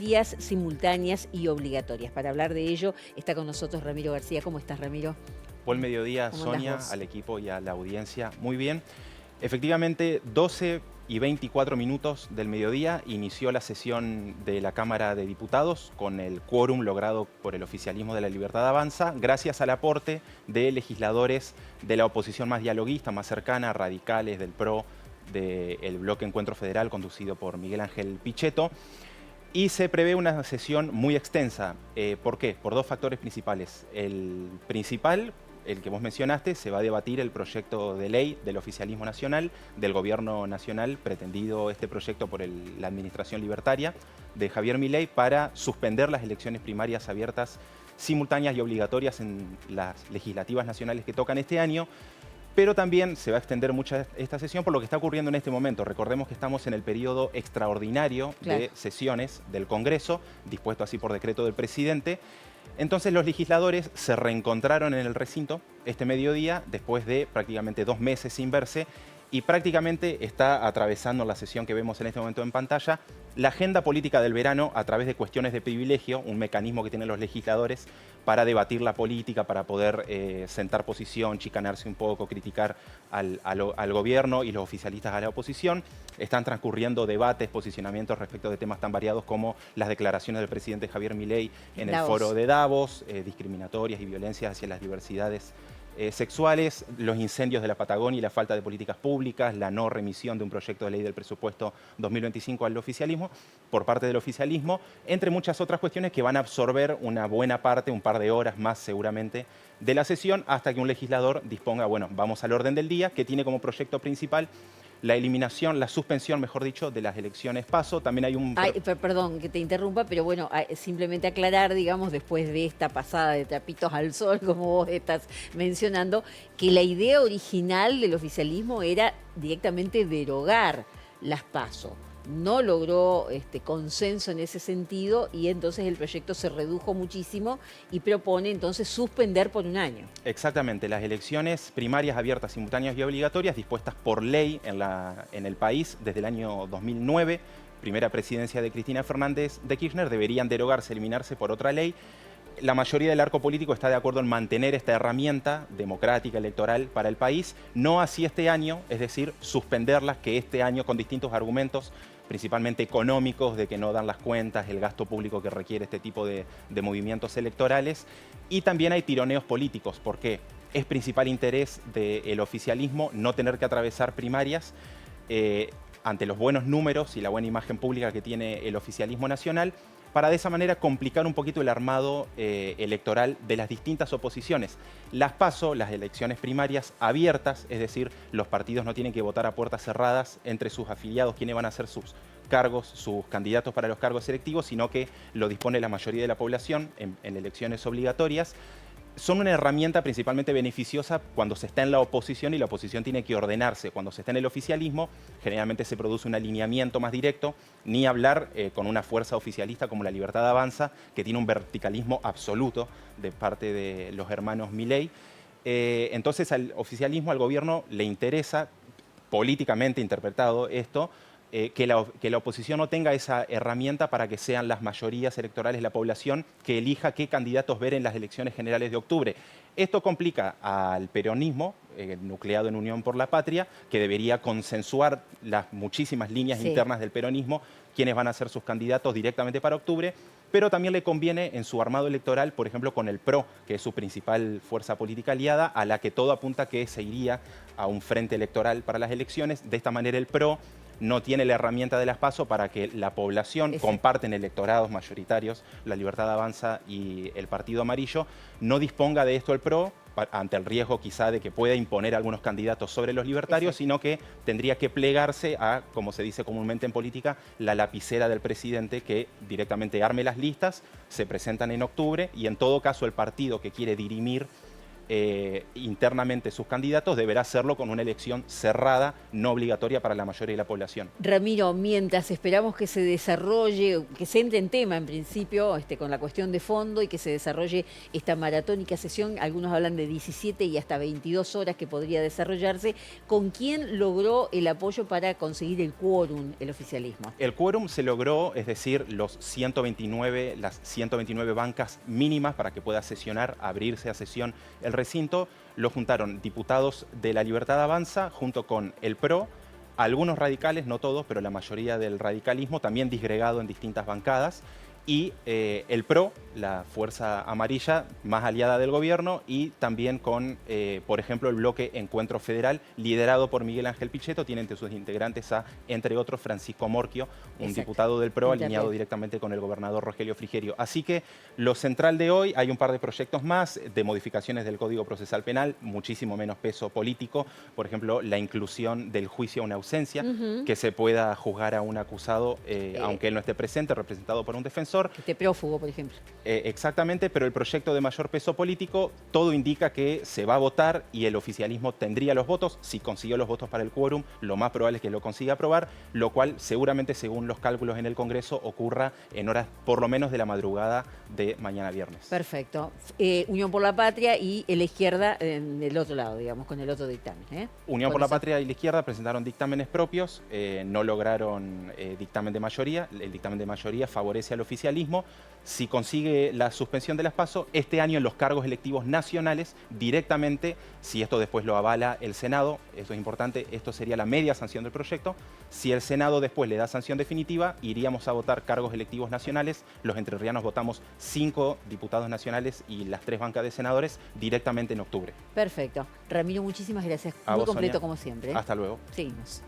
Días simultáneas y obligatorias. Para hablar de ello está con nosotros Ramiro García. ¿Cómo estás, Ramiro? Buen mediodía, ¿Cómo andás Sonia, vos? al equipo y a la audiencia. Muy bien. Efectivamente, 12:24 del mediodía inició la sesión de la Cámara de Diputados con el quórum logrado por el oficialismo de La Libertad Avanza, gracias al aporte de legisladores de la oposición más dialoguista, más cercana, radicales, del PRO, del Bloque Encuentro Federal, conducido por Miguel Ángel Pichetto. Y se prevé una sesión muy extensa. ¿Por qué? Por dos factores principales. El principal, el que vos mencionaste, se va a debatir el proyecto de ley del oficialismo nacional, del gobierno nacional, pretendido este proyecto por la Administración Libertaria de Javier Milei, para suspender las elecciones primarias abiertas, simultáneas y obligatorias en las legislativas nacionales que tocan este año. Pero también se va a extender mucho esta sesión por lo que está ocurriendo en este momento. Recordemos que estamos en el periodo extraordinario Claro. de sesiones del Congreso, dispuesto así por decreto del presidente. Entonces los legisladores se reencontraron en el recinto este mediodía después de prácticamente 2 meses sin verse, y prácticamente está atravesando la sesión que vemos en este momento en pantalla la agenda política del verano a través de cuestiones de privilegio, un mecanismo que tienen los legisladores para debatir la política, para poder sentar posición, chicanarse un poco, criticar al gobierno y los oficialistas a la oposición. Están transcurriendo debates, posicionamientos respecto de temas tan variados como las declaraciones del presidente Javier Milei en el foro de Davos, discriminatorias y violencias hacia las diversidades sexuales, los incendios de la Patagonia y la falta de políticas públicas, la no remisión de un proyecto de ley del presupuesto 2025 al oficialismo, por parte del oficialismo, entre muchas otras cuestiones que van a absorber una buena parte, un par de horas más seguramente, de la sesión, hasta que un legislador disponga, bueno, vamos al orden del día, que tiene como proyecto principal la eliminación, la suspensión, mejor dicho, de las elecciones PASO. También hay un... Ay, perdón que te interrumpa, pero bueno, simplemente aclarar, digamos, después de esta pasada de trapitos al sol, como vos estás mencionando, que la idea original del oficialismo era directamente derogar las PASO. No logró consenso en ese sentido y entonces el proyecto se redujo muchísimo y propone entonces suspender por un año. Exactamente, las elecciones primarias abiertas, simultáneas y obligatorias dispuestas por ley en el país desde el año 2009, primera presidencia de Cristina Fernández de Kirchner, deberían derogarse, eliminarse por otra ley. La mayoría del arco político está de acuerdo en mantener esta herramienta democrática, electoral para el país, no así este año, es decir, suspenderlas, que este año con distintos argumentos, principalmente económicos, de que no dan las cuentas, el gasto público que requiere este tipo de movimientos electorales, y también hay tironeos políticos. ¿Por qué? Es principal interés del oficialismo no tener que atravesar primarias ante los buenos números y la buena imagen pública que tiene el oficialismo nacional, para de esa manera complicar un poquito el armado electoral de las distintas oposiciones. Las PASO, las elecciones primarias abiertas, es decir, los partidos no tienen que votar a puertas cerradas entre sus afiliados quiénes van a ser sus cargos, sus candidatos para los cargos selectivos, sino que lo dispone la mayoría de la población en elecciones obligatorias. Son una herramienta principalmente beneficiosa cuando se está en la oposición y la oposición tiene que ordenarse. Cuando se está en el oficialismo, generalmente se produce un alineamiento más directo, ni hablar con una fuerza oficialista como La Libertad Avanza, que tiene un verticalismo absoluto de parte de los hermanos Milei. Entonces al oficialismo, al gobierno, le interesa, políticamente interpretado esto, que la oposición no tenga esa herramienta para que sean las mayorías electorales la población que elija qué candidatos ver en las elecciones generales de octubre. Esto complica al peronismo, nucleado en Unión por la Patria, que debería consensuar las muchísimas líneas internas del peronismo, quiénes van a ser sus candidatos directamente para octubre, pero también le conviene en su armado electoral, por ejemplo, con el PRO, que es su principal fuerza política aliada, a la que todo apunta que se iría a un frente electoral para las elecciones. De esta manera el PRO no tiene la herramienta de las PASO para que la población, comparten electorados mayoritarios, La Libertad Avanza y el Partido Amarillo, no disponga de esto el PRO, ante el riesgo quizá de que pueda imponer algunos candidatos sobre los libertarios, sino que tendría que plegarse a, como se dice comúnmente en política, la lapicera del presidente, que directamente arme las listas, se presentan en octubre y en todo caso el partido que quiere dirimir internamente sus candidatos, deberá hacerlo con una elección cerrada, no obligatoria para la mayoría de la población. Ramiro, mientras esperamos que se desarrolle, que se entre en tema en principio con la cuestión de fondo y que se desarrolle esta maratónica sesión, algunos hablan de 17 y hasta 22 horas que podría desarrollarse, ¿con quién logró el apoyo para conseguir el quórum el oficialismo? El quórum se logró, es decir, las 129 bancas mínimas para que pueda sesionar, abrirse a sesión el recinto, lo juntaron diputados de La Libertad Avanza junto con el PRO, algunos radicales, no todos, pero la mayoría del radicalismo, también disgregado en distintas bancadas, y el PRO, la fuerza amarilla más aliada del gobierno, y también con, por ejemplo, el bloque Encuentro Federal, liderado por Miguel Ángel Pichetto, tiene entre sus integrantes a, entre otros, Francisco Morquio, un diputado del PRO alineado directamente con el gobernador Rogelio Frigerio. Así que lo central de hoy, hay un par de proyectos más de modificaciones del Código Procesal Penal, muchísimo menos peso político, por ejemplo, la inclusión del juicio a una ausencia, que se pueda juzgar a un acusado, aunque él no esté presente, representado por un defensor. Que esté prófugo, por ejemplo. Exactamente, pero el proyecto de mayor peso político, todo indica que se va a votar y el oficialismo tendría los votos. Si consiguió los votos para el quórum, lo más probable es que lo consiga aprobar, lo cual seguramente, según los cálculos en el Congreso, ocurra en horas por lo menos de la madrugada de mañana viernes. Perfecto. Unión por la Patria y la izquierda del otro lado, digamos, con el otro dictamen. Unión por la Patria y la izquierda presentaron dictámenes propios, no lograron dictamen de mayoría. El dictamen de mayoría favorece al oficialismo. Si consigue la suspensión de las PASO, este año en los cargos electivos nacionales, directamente, si esto después lo avala el Senado, esto es importante, esto sería la media sanción del proyecto. Si el Senado después le da sanción definitiva, iríamos a votar cargos electivos nacionales. Los entrerrianos votamos 5 diputados nacionales y las 3 bancas de senadores directamente en octubre. Perfecto. Ramiro, muchísimas gracias. A Muy vos, completo Sonia. como siempre. Hasta luego. Seguimos.